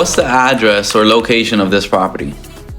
What's the address or location of this property?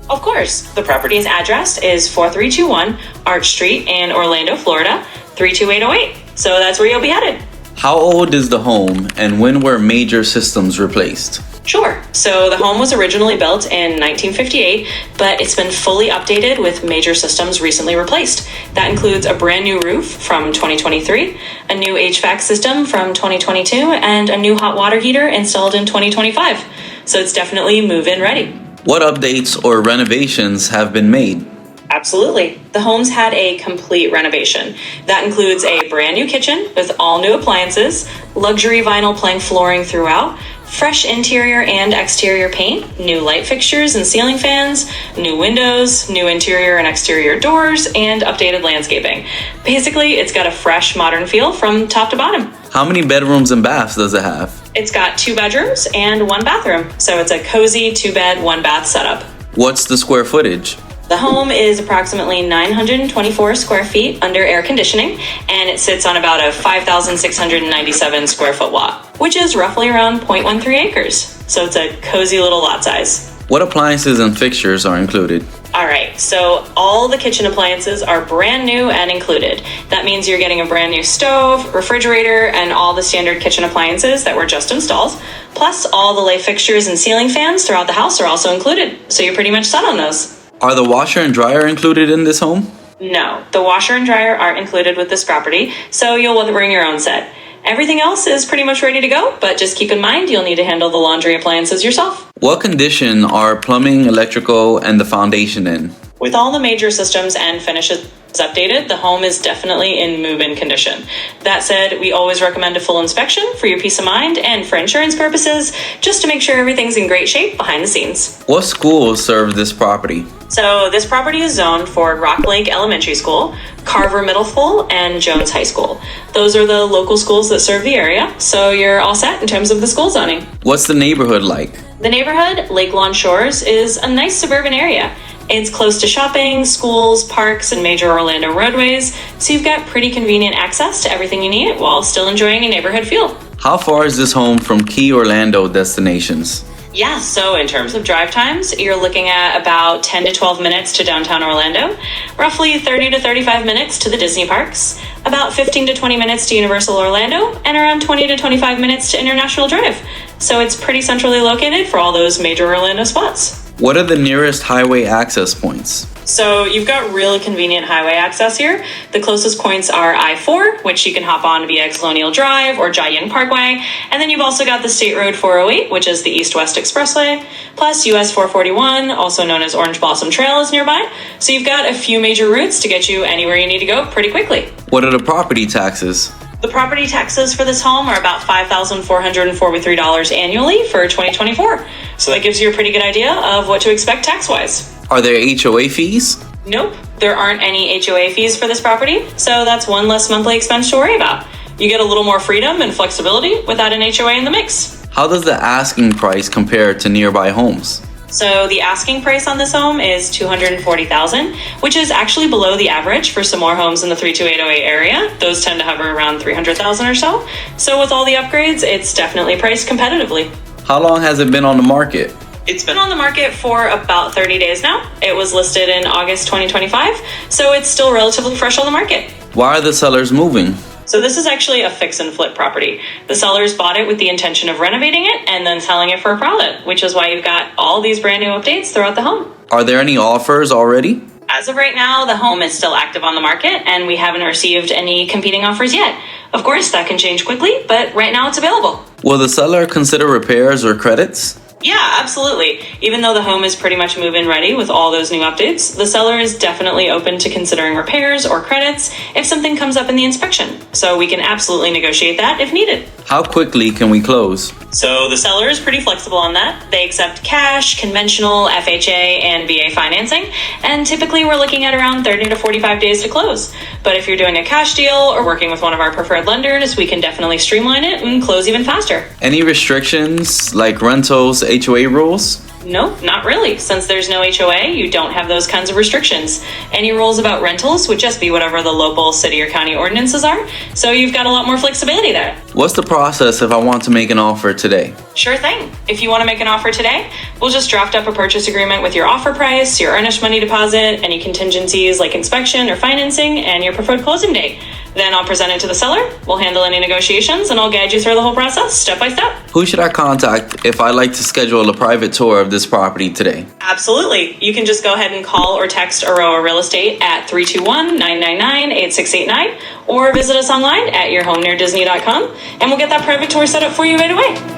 Of course, the property's address is 4321 Arch Street in Orlando, Florida, 32808. So that's where you'll be headed. How old is the home and when were major systems replaced? Sure. So the home was originally built in 1958, but it's been fully updated with major systems recently replaced. That includes a brand new roof from 2023, a new HVAC system from 2022, and a new hot water heater installed in 2025. So it's definitely move-in ready. What updates or renovations have been made? Absolutely. The home's had a complete renovation. That includes a brand new kitchen with all new appliances, luxury vinyl plank flooring throughout, fresh interior and exterior paint, new light fixtures and ceiling fans, new windows, new interior and exterior doors, and updated landscaping. Basically, it's got a fresh, modern feel from top to bottom. How many bedrooms and baths does it have? It's got 2 bedrooms and 1 bathroom, so it's a cozy 2-bed, 1-bath setup. What's the square footage? The home is approximately 924 square feet under air conditioning, and it sits on about a 5,697 square foot lot, which is roughly around 0.13 acres. So it's a cozy little lot size. What appliances and fixtures are included? All right, so all the kitchen appliances are brand new and included. That means you're getting a brand new stove, refrigerator, and all the standard kitchen appliances that were just installed. Plus, all the light fixtures and ceiling fans throughout the house are also included. So you're pretty much set on those. Are the washer and dryer included in this home? No, the washer and dryer aren't included with this property, so you'll bring your own set. Everything else is pretty much ready to go, but just keep in mind you'll need to handle the laundry appliances yourself. What condition are plumbing, electrical, and the foundation in? With all the major systems and finishes updated, the home is definitely in move-in condition. That said, we always recommend a full inspection for your peace of mind and for insurance purposes, just to make sure everything's in great shape behind the scenes. What schools serve this property? So this property is zoned for Rock Lake Elementary School, Carver Middle School, and Jones High School. Those are the local schools that serve the area, so you're all set in terms of the school zoning. What's the neighborhood like? The neighborhood, Lake Lawn Shores, is a nice suburban area. It's close to shopping, schools, parks, and major Orlando roadways, so you've got pretty convenient access to everything you need while still enjoying a neighborhood feel. How far is this home from key Orlando destinations? Yeah, so in terms of drive times, you're looking at about 10 to 12 minutes to downtown Orlando, roughly 30 to 35 minutes to the Disney parks, about 15 to 20 minutes to Universal Orlando, and around 20 to 25 minutes to International Drive. So it's pretty centrally located for all those major Orlando spots. What are the nearest highway access points? So you've got really convenient highway access here. The closest points are I-4, which you can hop on via Colonial Drive or Jiaying Parkway. And then you've also got the State Road 408, which is the East-West Expressway, plus US 441, also known as Orange Blossom Trail, is nearby. So you've got a few major routes to get you anywhere you need to go pretty quickly. What are the property taxes? The property taxes for this home are about $5,443 annually for 2024. So that gives you a pretty good idea of what to expect tax-wise. Are there HOA fees? Nope, there aren't any HOA fees for this property, so that's one less monthly expense to worry about. You get a little more freedom and flexibility without an HOA in the mix. How does the asking price compare to nearby homes? So the asking price on this home is $240,000, which is actually below the average for some more homes in the 32808 area. Those tend to hover around $300,000 or so. So with all the upgrades, it's definitely priced competitively. How long has it been on the market? It's been on the market for about 30 days now. It was listed in August 2025, so it's still relatively fresh on the market. Why are the sellers moving? So this is actually a fix and flip property. The sellers bought it with the intention of renovating it and then selling it for a profit, which is why you've got all these brand new updates throughout the home. Are there any offers already? As of right now, the home is still active on the market and we haven't received any competing offers yet. Of course, that can change quickly, but right now it's available. Will the seller consider repairs or credits? Yeah, absolutely. Even though the home is pretty much move-in ready with all those new updates, the seller is definitely open to considering repairs or credits if something comes up in the inspection. So we can absolutely negotiate that if needed. How quickly can we close? So the seller is pretty flexible on that. They accept cash, conventional, FHA, and VA financing. And typically we're looking at around 30 to 45 days to close. But if you're doing a cash deal or working with one of our preferred lenders, we can definitely streamline it and close even faster. Any restrictions like rentals, HOA rules? Nope, not really. Since there's no HOA, you don't have those kinds of restrictions. Any rules about rentals would just be whatever the local city or county ordinances are, so you've got a lot more flexibility there. What's the process if I want to make an offer today? Sure thing. If you want to make an offer today, we'll just draft up a purchase agreement with your offer price, your earnest money deposit, any contingencies like inspection or financing, and your preferred closing date. Then I'll present it to the seller, we'll handle any negotiations, and I'll guide you through the whole process step by step. Who should I contact if I'd like to schedule a private tour of this property today? Absolutely. You can just go ahead and call or text Aroa Real Estate at 321-999-8689 or visit us online at yourhomeneardisney.com and we'll get that private tour set up for you right away.